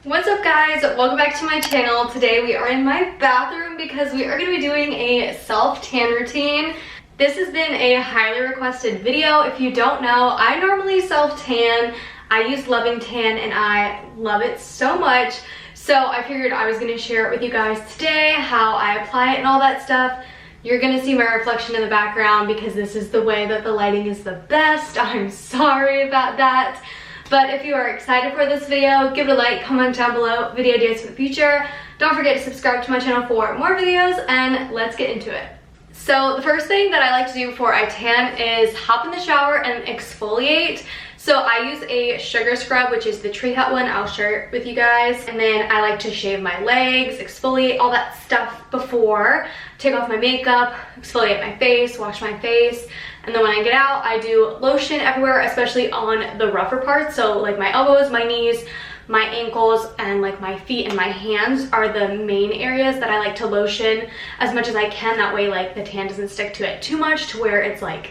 What's up guys? Welcome back to my channel. Today we are in my bathroom because we are going to be doing a self-tan routine. This has been a highly requested video. If you don't know, I normally self-tan. I use Loving Tan and I love it so much. So I figured I was going to share it with you guys today, how I apply it and all that stuff. You're going to see my reflection in the background because this is the way that the lighting is the best. I'm sorry about that. But if you are excited for this video, give it a like, comment down below, video ideas for the future. Don't forget to subscribe to my channel for more videos, and let's get into it. So the first thing that I like to do before I tan is hop in the shower and exfoliate. So I use a sugar scrub, which is the Tree Hut one. I'll share it with you guys. And then I like to shave my legs, exfoliate, all that stuff before. Take off my makeup, exfoliate my face, wash my face. And then when I get out, I do lotion everywhere, especially on the rougher parts. So like my elbows, my knees, my ankles, and like my feet and my hands are the main areas that I like to lotion as much as I can. That way like the tan doesn't stick to it too much to where it's like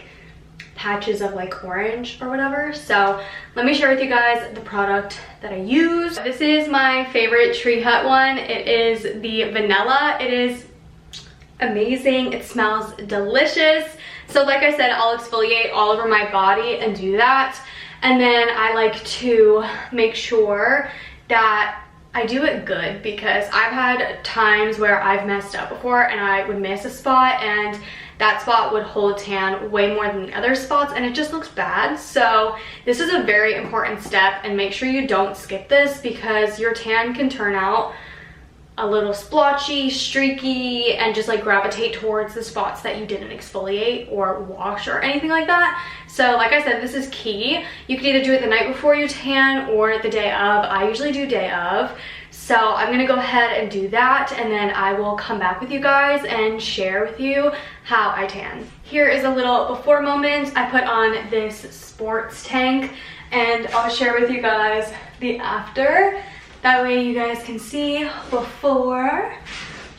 patches of like orange or whatever. So let me share with you guys the product that I use. This is my favorite Tree Hut one. It is the vanilla. It is amazing. It smells delicious. So like I said, I'll exfoliate all over my body and do that. And then I like to make sure that I do it good, because I've had times where I've messed up before and I would miss a spot and that spot would hold tan way more than the other spots and it just looks bad. So this is a very important step, and make sure you don't skip this because your tan can turn out a little splotchy, streaky, and just like gravitate towards the spots that you didn't exfoliate or wash or anything like that. So like I said, this is key. You can either do it the night before you tan or the day of. I usually do day of. So I'm gonna go ahead and do that, and then I will come back with you guys and share with you how I tan. Here is a little before moment. I put on this sports tank and I'll share with you guys the after. That way you guys can see before.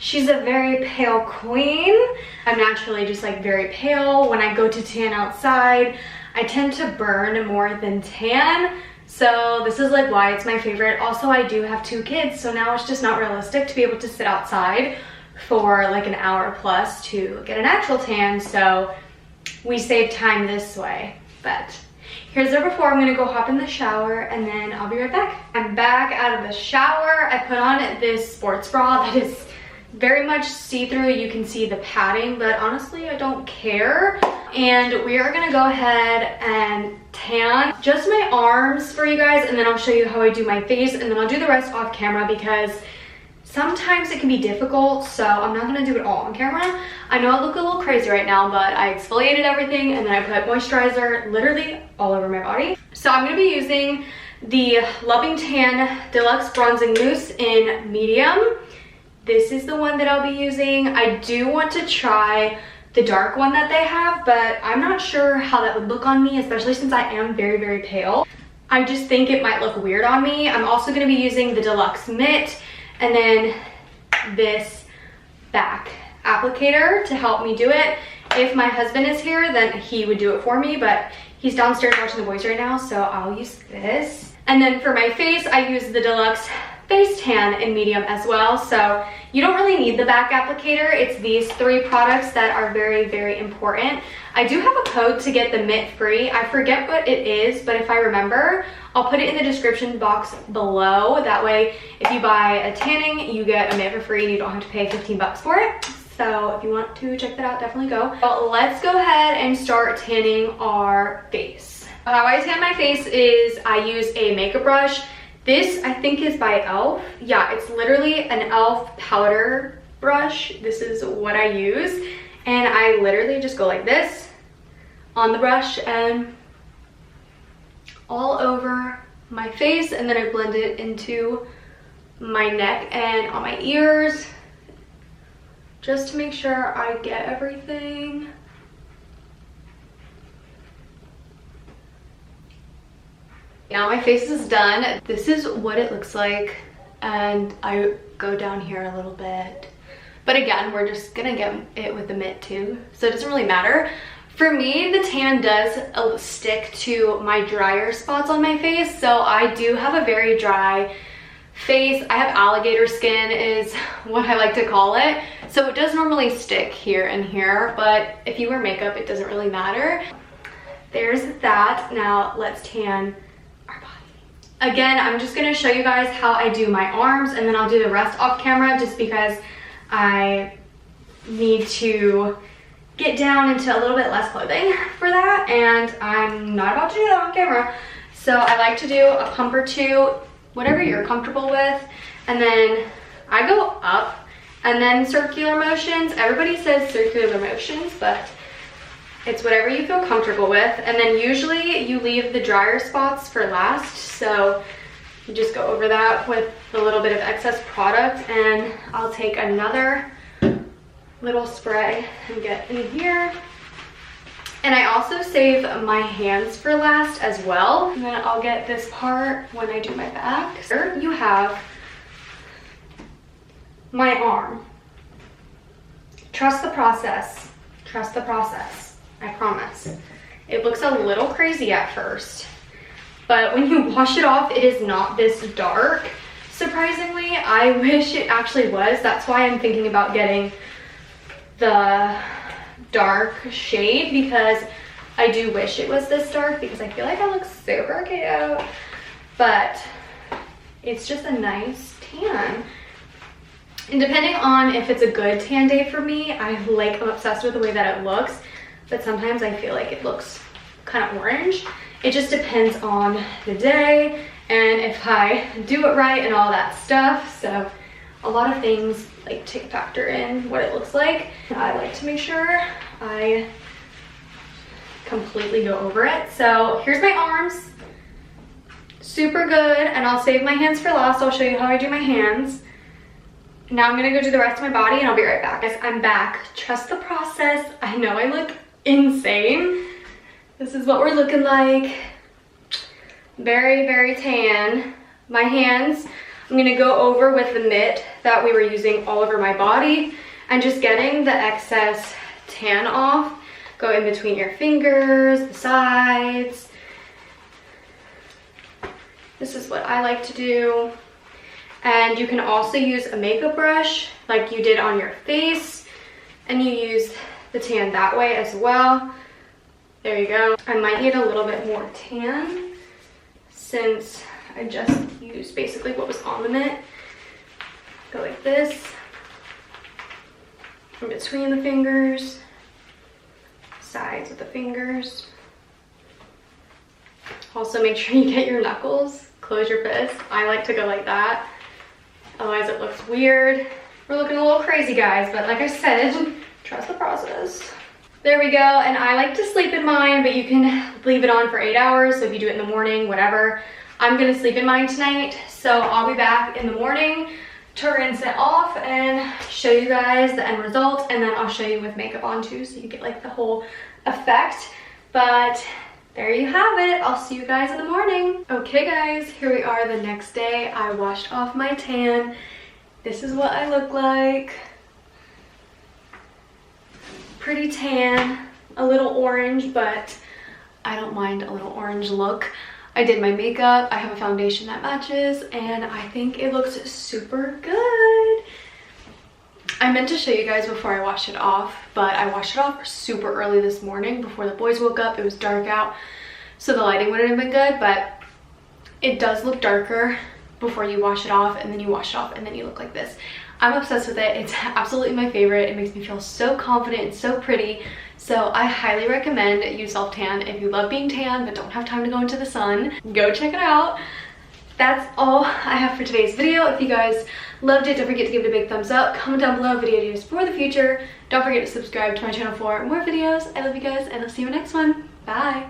She's a very pale queen. I'm naturally just like very pale. When I go to tan outside, I tend to burn more than tan. So this is like why it's my favorite. Also, I do have 2 kids, so now it's just not realistic to be able to sit outside for like an hour plus to get a natural tan. So we save time this way. But here's the before. I'm gonna go hop in the shower and then I'll be right back. I'm back out of the shower. I put on this sports bra that is very much see-through. You can see the padding, but honestly, I don't care. And we are gonna go ahead and tan just my arms for you guys, and then I'll show you how I do my face, and then I'll do the rest off camera because sometimes it can be difficult, so I'm not gonna do it all on camera. I know I look a little crazy right now, but I exfoliated everything and then I put moisturizer literally all over my body. So I'm gonna be using the Loving Tan Deluxe Bronzing Mousse in medium. This is the one that I'll be using. I do want to try the dark one that they have, but I'm not sure how that would look on me, especially since I am very, very pale. I just think it might look weird on me. I'm also gonna be using the Deluxe Mitt and then this back applicator to help me do it. If my husband is here, then he would do it for me, but he's downstairs watching the boys right now, so I'll use this. And then for my face, I use the Deluxe Face Tan in medium as well. So you don't really need the back applicator. It's these 3 products that are very, very important. I do have a code to get the mitt free. I forget what it is, but if I remember, I'll put it in the description box below. That way, if you buy a tanning, you get a mitt for free and you don't have to pay 15 bucks for it. So if you want to check that out, definitely go. But let's go ahead and start tanning our face. How I tan my face is I use a makeup brush. This I think is by e.l.f. Yeah, it's literally an e.l.f. powder brush. This is what I use. And I literally just go like this on the brush and all over my face, and then I blend it into my neck and on my ears just to make sure I get everything. Now my face is done. This is what it looks like, and I go down here a little bit. But again, we're just gonna get it with the mitt too, so it doesn't really matter. For me, the tan does stick to my drier spots on my face, so I do have a very dry face. I have alligator skin is what I like to call it. So it does normally stick here and here, but if you wear makeup, it doesn't really matter. There's that. Now let's tan our body. Again, I'm just gonna show you guys how I do my arms, and then I'll do the rest off camera just because I need to get down into a little bit less clothing for that, and I'm not about to do that on camera. So I like to do a pump or two, whatever you're comfortable with, and then I go up and then circular motions. Everybody says circular motions, but it's whatever you feel comfortable with. And then usually you leave the drier spots for last, so you just go over that with a little bit of excess product, and I'll take another little spray and get in here. And I also save my hands for last as well. And then I'll get this part when I do my back. Here you have my arm. Trust the process. Trust the process. I promise. It looks a little crazy at first, but when you wash it off, it is not this dark. Surprisingly, I wish it actually was. That's why I'm thinking about getting the dark shade, because I do wish it was this dark, because I feel like I look super cute, but it's just a nice tan. And depending on if it's a good tan day for me, I'm obsessed with the way that it looks, but sometimes I feel like it looks kind of orange. It just depends on the day and if I do it right and all that stuff. So a lot of things like to factor in what it looks like. I like to make sure I completely go over it. So here's my arms. Super good, and I'll save my hands for last. I'll show you how I do my hands. Now I'm gonna go do the rest of my body and I'll be right back. Guys, I'm back. Trust the process. I know I look insane. This is what we're looking like. Very, very tan. My hands, I'm gonna go over with the mitt that we were using all over my body and just getting the excess tan off. Go in between your fingers, the sides. This is what I like to do. And you can also use a makeup brush like you did on your face, and you use the tan that way as well. There you go. I might need a little bit more tan since I just used basically what was on the mitt. Go like this, in between the fingers, sides of the fingers. Also make sure you get your knuckles, close your fist. I like to go like that, otherwise it looks weird. We're looking a little crazy, guys, but like I said, trust the process. There we go, and I like to sleep in mine, but you can leave it on for 8 hours, so if you do it in the morning, whatever. I'm gonna sleep in mine tonight, so I'll be back in the morning to rinse it off and show you guys the end result, and then I'll show you with makeup on too, so you get like the whole effect. But there you have it. I'll see you guys in the morning. Okay guys, here we are the next day. I washed off my tan. This is what I look like. Pretty tan, a little orange, but I don't mind a little orange look. I did my makeup, I have a foundation that matches, and I think it looks super good. I meant to show you guys before I washed it off, but I washed it off super early this morning before the boys woke up. It was dark out, so the lighting wouldn't have been good, but it does look darker before you wash it off, and then you wash it off and then you look like this. I'm obsessed with it. It's absolutely my favorite. It makes me feel so confident and so pretty. So I highly recommend you self tan if you love being tan but don't have time to go into the sun. Go check it out. That's all I have for today's video. If you guys loved it, don't forget to give it a big thumbs up. Comment down below video ideas for the future. Don't forget to subscribe to my channel for more videos. I love you guys, and I'll see you in the next one. Bye.